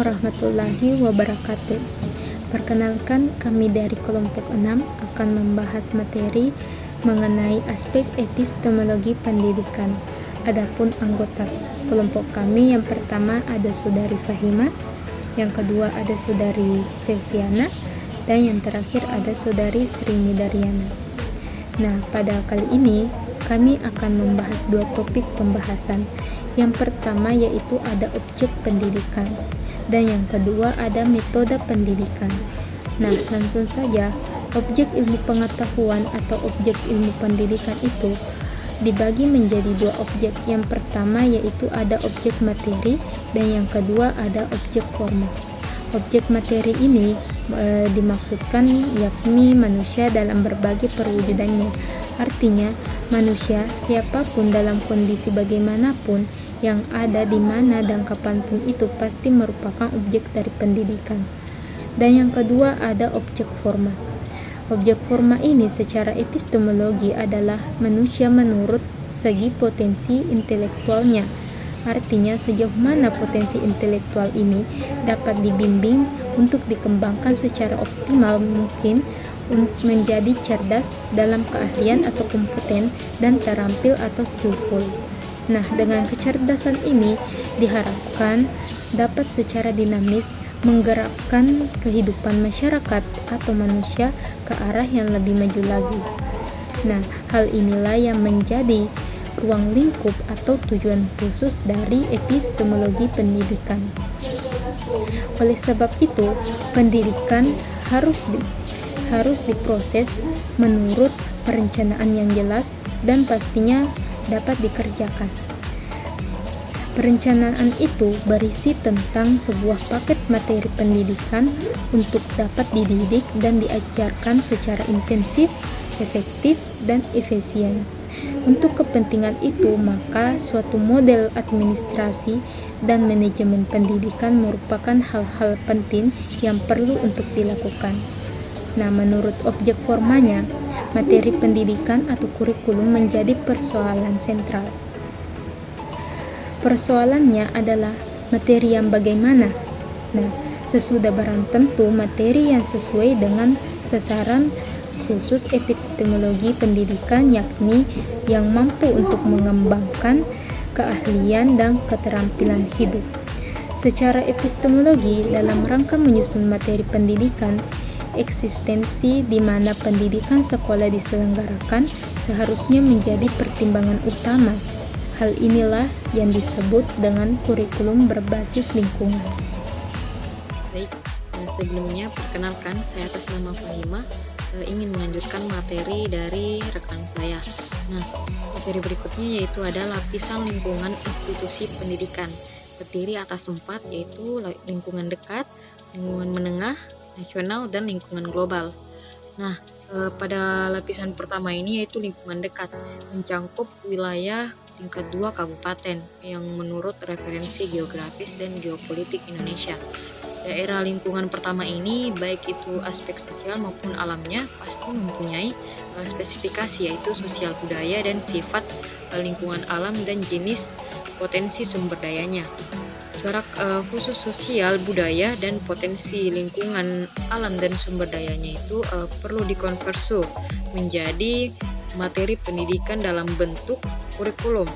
warahmatullahi wabarakatuh. Perkenalkan, kami dari kelompok 6 akan membahas materi mengenai aspek epistemologi pendidikan. Adapun anggota kelompok kami yang pertama ada Saudari Fahima, yang kedua ada Saudari Selviana, dan yang terakhir ada Saudari Sri Midaryana. Nah, pada kali ini kami akan membahas dua topik pembahasan. Yang pertama yaitu ada objek pendidikan, dan yang kedua ada metode pendidikan. Nah, langsung saja, objek ilmu pengetahuan atau objek ilmu pendidikan itu dibagi menjadi dua objek. Yang pertama yaitu ada objek materi, dan yang kedua ada objek formal. Objek materi ini dimaksudkan yakni manusia dalam berbagai perwujudannya. Artinya, manusia siapapun dalam kondisi bagaimanapun yang ada di mana dan kapanpun itu pasti merupakan objek dari pendidikan. Dan yang kedua ada objek formal. Objek formal ini secara epistemologi adalah manusia menurut segi potensi intelektualnya. Artinya sejauh mana potensi intelektual ini dapat dibimbing untuk dikembangkan secara optimal mungkin untuk menjadi cerdas dalam keahlian atau kompeten dan terampil atau skillful. Nah, dengan kecerdasan ini diharapkan dapat secara dinamis menggerakkan kehidupan masyarakat atau manusia ke arah yang lebih maju lagi. Nah, hal inilah yang menjadi ruang lingkup atau tujuan khusus dari epistemologi pendidikan. Oleh sebab itu, pendidikan harus diproses menurut perencanaan yang jelas dan pastinya dapat dikerjakan. Perencanaan itu berisi tentang sebuah paket materi pendidikan untuk dapat dididik dan diajarkan secara intensif, efektif, dan efisien. Untuk kepentingan itu, maka suatu model administrasi dan manajemen pendidikan merupakan hal-hal penting yang perlu untuk dilakukan. Nah, menurut objek formanya, materi pendidikan atau kurikulum menjadi persoalan sentral. Persoalannya adalah materi yang bagaimana. Nah, sesudah barang tentu materi yang sesuai dengan sasaran khusus epistemologi pendidikan, yakni yang mampu untuk mengembangkan keahlian dan keterampilan hidup. Secara epistemologi, dalam rangka menyusun materi pendidikan, eksistensi di mana pendidikan sekolah diselenggarakan seharusnya menjadi pertimbangan utama. Hal inilah yang disebut dengan kurikulum berbasis lingkungan. Baik, sebelumnya perkenalkan, saya atas nama Fahima ingin melanjutkan materi dari rekan saya. Nah, materi berikutnya yaitu ada lapisan lingkungan institusi pendidikan. Terdiri atas 4, yaitu lingkungan dekat, lingkungan menengah, nasional, dan lingkungan global. Nah, pada lapisan pertama ini yaitu lingkungan dekat, mencakup wilayah tingkat 2 kabupaten yang menurut referensi geografis dan geopolitik Indonesia. Daerah lingkungan pertama ini, baik itu aspek sosial maupun alamnya, pasti mempunyai spesifikasi yaitu sosial budaya dan sifat lingkungan alam dan jenis potensi sumber dayanya. Corak khusus sosial, budaya, dan potensi lingkungan alam dan sumber dayanya itu perlu dikonversi menjadi materi pendidikan dalam bentuk kurikulum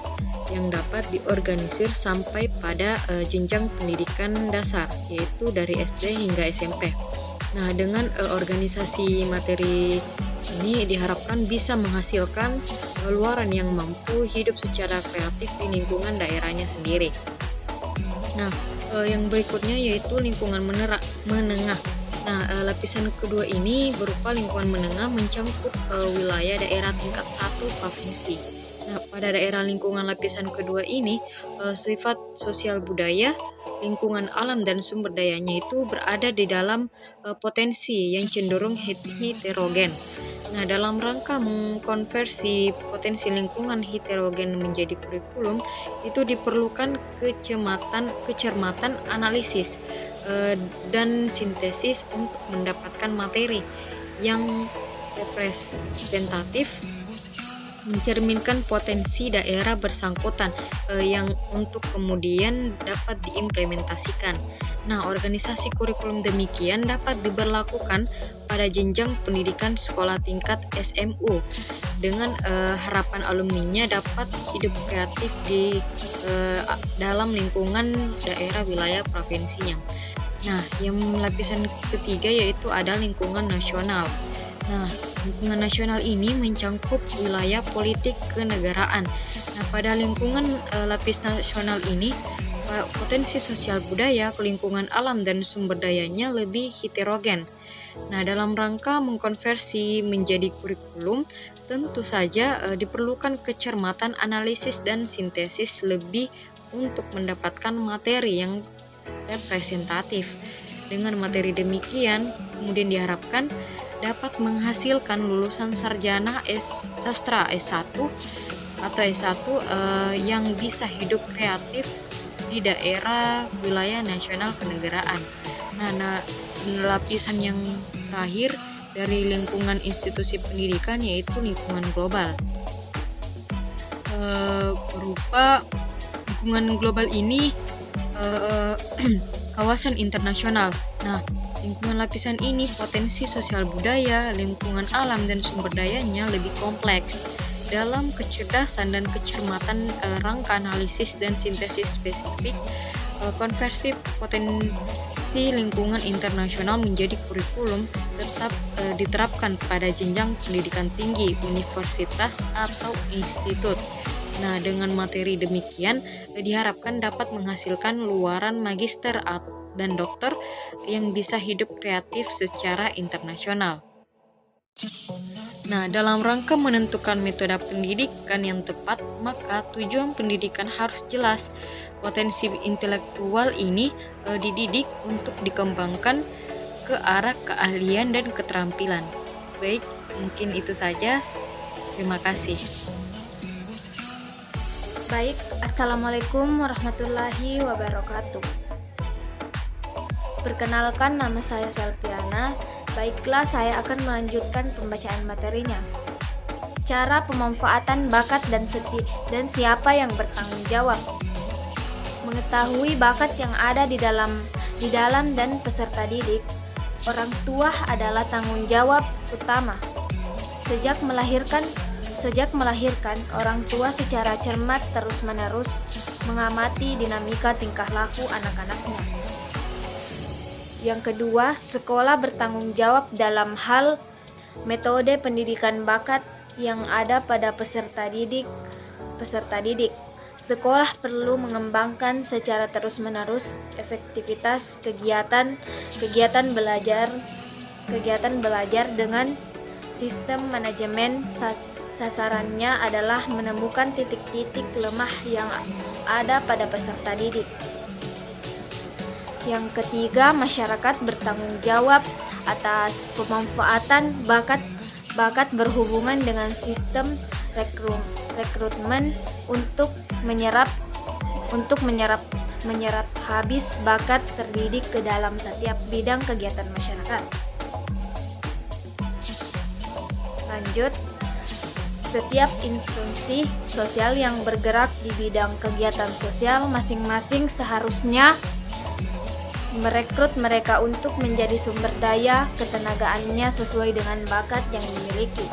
yang dapat diorganisir sampai pada jenjang pendidikan dasar, yaitu dari SD hingga SMP. Nah, dengan organisasi materi ini diharapkan bisa menghasilkan luaran yang mampu hidup secara kreatif di lingkungan daerahnya sendiri. Nah, yang berikutnya yaitu lingkungan menengah. Nah, lapisan kedua ini berupa lingkungan menengah mencakup wilayah daerah tingkat 1 provinsi. Nah, pada daerah lingkungan lapisan kedua ini, sifat sosial budaya, lingkungan alam dan sumber dayanya itu berada di dalam potensi yang cenderung heterogen. Nah, dalam rangka mengkonversi potensi lingkungan heterogen menjadi kurikulum, itu diperlukan kecermatan analisis dan sintesis untuk mendapatkan materi yang representatif mencerminkan potensi daerah bersangkutan yang untuk kemudian dapat diimplementasikan. Nah, organisasi kurikulum demikian dapat diberlakukan pada jenjang pendidikan sekolah tingkat SMU dengan harapan alumninya dapat hidup kreatif di dalam lingkungan daerah wilayah provinsinya. Nah, yang lapisan ketiga yaitu ada lingkungan nasional. Nah, lingkungan nasional ini mencangkup wilayah politik kenegaraan. Nah, pada lingkungan lapis nasional ini, potensi sosial budaya, lingkungan alam, dan sumber dayanya lebih heterogen. Nah, dalam rangka mengkonversi menjadi kurikulum, tentu saja diperlukan kecermatan analisis dan sintesis lebih untuk mendapatkan materi yang representatif. Dengan materi demikian, kemudian diharapkan dapat menghasilkan lulusan sarjana sastra S1 atau S1 yang bisa hidup kreatif di daerah wilayah nasional kenegaraan. Nah, lapisan yang terakhir dari lingkungan institusi pendidikan yaitu lingkungan global. Berupa lingkungan global ini kawasan internasional. Nah, lingkungan lapisan ini potensi sosial budaya, lingkungan alam, dan sumber dayanya lebih kompleks. Dalam kecerdasan dan kecermatan rangka analisis dan sintesis spesifik, konversi potensi lingkungan internasional menjadi kurikulum tetap diterapkan pada jenjang pendidikan tinggi, universitas, atau institut. Nah, dengan materi demikian diharapkan dapat menghasilkan luaran magister dan dokter yang bisa hidup kreatif secara internasional. Nah, dalam rangka menentukan metode pendidikan yang tepat, maka tujuan pendidikan harus jelas. Potensi intelektual ini dididik untuk dikembangkan ke arah keahlian dan keterampilan. Baik, mungkin itu saja. Terima kasih. Baik, Assalamualaikum warahmatullahi wabarakatuh. Perkenalkan, nama saya Selviana. Baiklah, saya akan melanjutkan pembacaan materinya. Cara pemanfaatan bakat dan siapa yang bertanggung jawab. Mengetahui bakat yang ada di dalam dan peserta didik, orang tua adalah tanggung jawab utama. Sejak melahirkan, orang tua secara cermat terus-menerus mengamati dinamika tingkah laku anak-anaknya. Yang kedua, sekolah bertanggung jawab dalam hal metode pendidikan bakat yang ada pada peserta didik. Sekolah perlu mengembangkan secara terus-menerus efektivitas kegiatan belajar dengan sistem manajemen. Sasarannya adalah menemukan titik-titik lemah yang ada pada peserta didik. Yang ketiga, masyarakat bertanggung jawab atas pemanfaatan bakat berhubungan dengan sistem rekrutmen untuk menyerap habis bakat terdidik ke dalam setiap bidang kegiatan masyarakat. Lanjut, setiap instansi sosial yang bergerak di bidang kegiatan sosial masing-masing seharusnya merekrut mereka untuk menjadi sumber daya ketenagaannya sesuai dengan bakat yang dimiliki.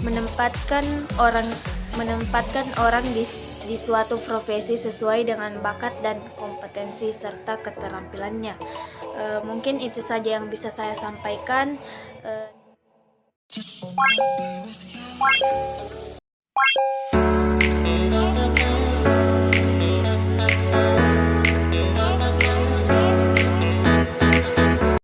Menempatkan orang di suatu profesi sesuai dengan bakat dan kompetensi serta keterampilannya. Mungkin itu saja yang bisa saya sampaikan.